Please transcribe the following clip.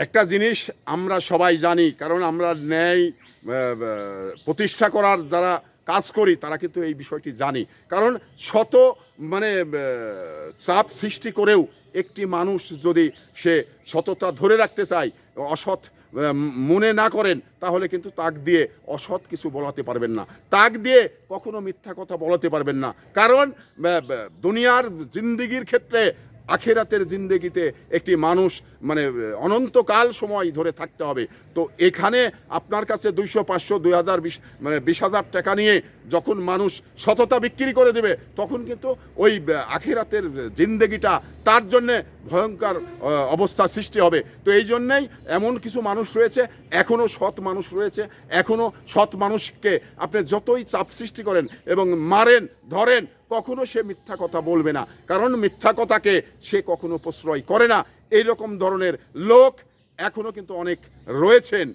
একটা জিনিস আমরা সবাই জানি, কারণ আমরা ন্যায় প্রতিষ্ঠা করার যারা কাজ করি তারা কিন্তু এই বিষয়টি জানি। কারণ শত মানে চাপ সৃষ্টি করেও একটি মানুষ যদি সে সততা ধরে রাখতে চায়, অসৎ মনে না করেন, তাহলে কিন্তু তাক দিয়ে অসৎ কিছু বলাতে পারবেন না, তাক দিয়ে কখনো মিথ্যা কথা বলাতে পারবেন না। কারণ দুনিয়ার জিন্দেগির ক্ষেত্রে আখেরাতের জিন্দেগিতে একটি মানুষ মানে অনন্তকাল সময় ধরে থাকতে হবে। তো এখানে আপনার কাছে 200, 500, 2000, 20,000 টাকা নিয়ে যখন মানুষ সততা বিক্রি করে দেবে, তখন কিন্তু ওই আখেরাতের জিন্দেগিটা তার জন্যে ভয়ঙ্কর অবস্থা সৃষ্টি হবে। তো এই জন্যেই এমন কিছু মানুষ রয়েছে, এখনও সৎ মানুষ রয়েছে, এখনও সৎ মানুষকে আপনি যতই চাপ সৃষ্টি করেন এবং মারেন ধরেন, কখনো সে মিথ্যা কথা বলবে না, কারণ মিথ্যা কথাকে সে কখনো প্রশ্রয় করে না। এই রকম ধরনের লোক এখনও কিন্তু অনেক রয়েছেন।